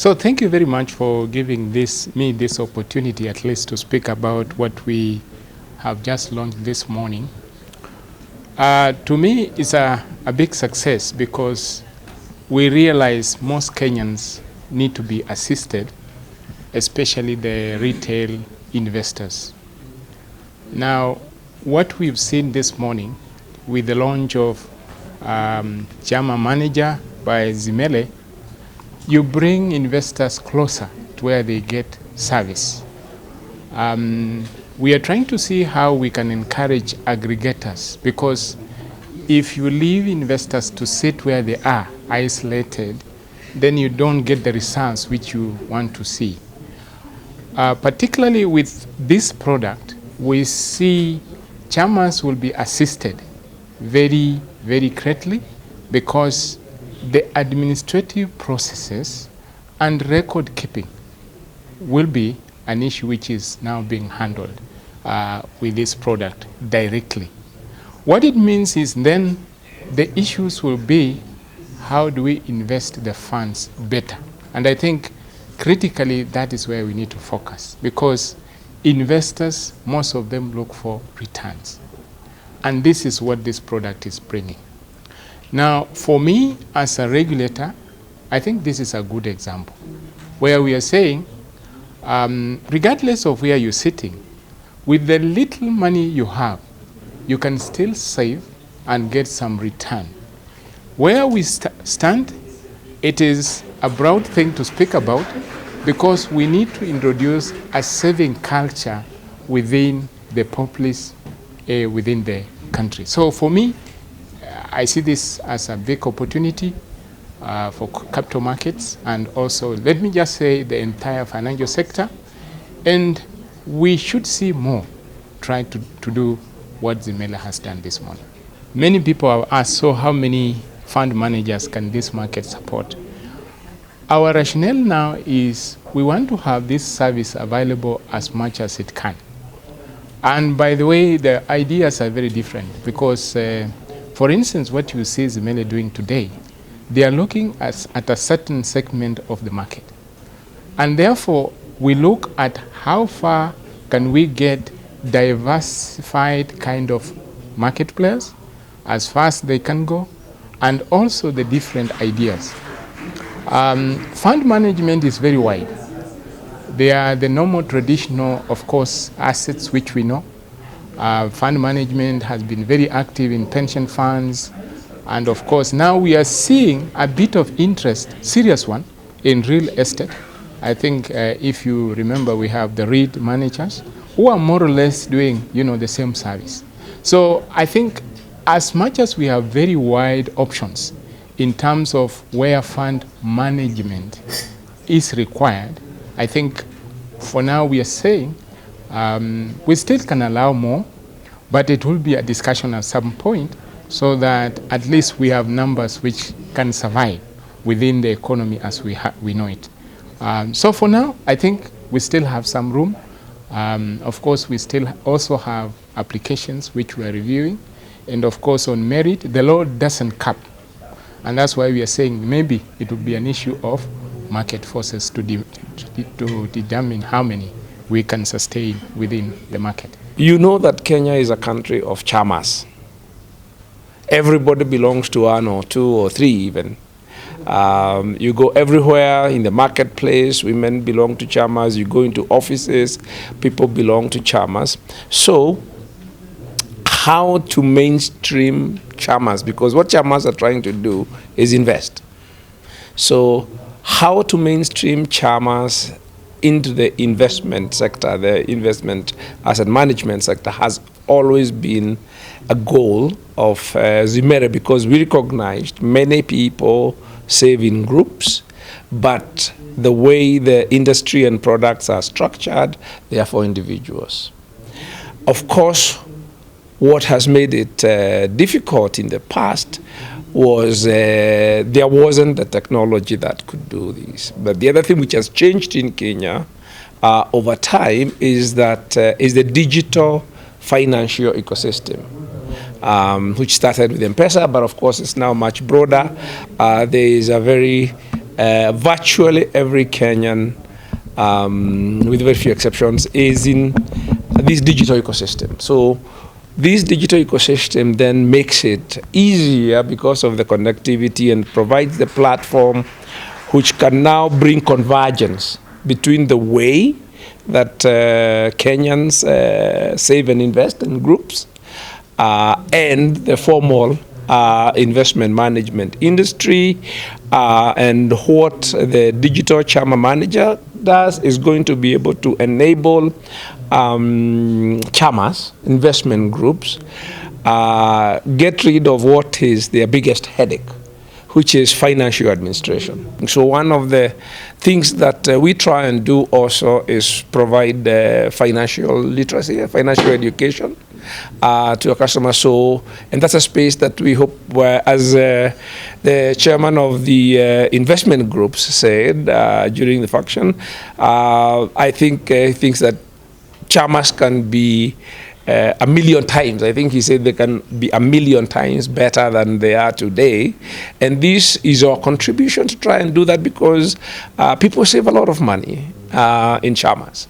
So thank you very much for giving me this opportunity at least to speak about what we have just launched this morning. To me, it's a big success because we realize most Kenyans need to be assisted, especially the retail investors. Now, what we've seen this morning with the launch of Chama Manager by Zimele, you bring investors closer to where they get service. We are trying to see how we can encourage aggregators, because if you leave investors to sit where they are, isolated, then you don't get the results which you want to see. Particularly with this product, we see Chamas will be assisted very, very greatly, because the administrative processes and record keeping will be an issue which is now being handled with this product directly. What it means is then the issues will be, how do we invest the funds better? And I think critically that is where we need to focus, because investors, most of them look for returns. And this is what this product is bringing. Now, for me as a regulator, I think this is a good example where we are saying, regardless of where you're sitting, with the little money you have, you can still save and get some return. Where we stand, it is a broad thing to speak about, because we need to introduce a saving culture within the populace, within the country. So for me, I see this as a big opportunity for capital markets, and also, let me just say, the entire financial sector. And we should see more try to do what Zimele has done this morning. Many people have asked, so how many fund managers can this market support? Our rationale now is we want to have this service available as much as it can. And by the way, the ideas are very different, because for instance, what you see Zimele doing today, they are looking at a certain segment of the market. And therefore, we look at how far can we get diversified kind of market players, as far as they can go, and also the different ideas. Fund management is very wide. They are the normal traditional, of course, assets which we know. Fund management has been very active in pension funds. And of course, now we are seeing a bit of interest, serious one, in real estate. I think if you remember, we have the REIT managers who are more or less doing, the same service. So I think as much as we have very wide options in terms of where fund management is required, I think for now we are saying we still can allow more, but it will be a discussion at some point, so that at least we have numbers which can survive within the economy as we know it. So for now, I think we still have some room. Of course, we still also have applications which we are reviewing. And of course, on merit, the law doesn't cap. And that's why we are saying maybe it would be an issue of market forces to determine how many we can sustain within the market. You know that Kenya is a country of chamas. Everybody belongs to one or two or three even. You go everywhere in the marketplace, women belong to chamas. You go into offices, people belong to chamas. So how to mainstream chamas? Because what chamas are trying to do is invest. So how to mainstream chamas into the investment sector, the investment asset management sector, has always been a goal of Zimele, because we recognized many people save in groups, but the way the industry and products are structured, they are for individuals. Of course, what has made it difficult in the past was there wasn't the technology that could do this. But the other thing which has changed in Kenya over time is that is the digital financial ecosystem, which started with M-Pesa, but of course it's now much broader. There is a very virtually every Kenyan, with very few exceptions, is in this digital ecosystem. So this digital ecosystem then makes it easier because of the connectivity and provides the platform which can now bring convergence between the way that Kenyans save and invest in groups and the formal investment management industry. And what the digital Chama manager does is going to be able to enable Chamas, investment groups, get rid of what is their biggest headache, which is financial administration. So one of the things that we try and do also is provide financial literacy, financial education to our customers. So, and that's a space that we hope, as the chairman of the investment groups said during the function, I think thinks that Chamas can be a million times. I think he said they can be a million times better than they are today. And this is our contribution to try and do that, because people save a lot of money in Chamas.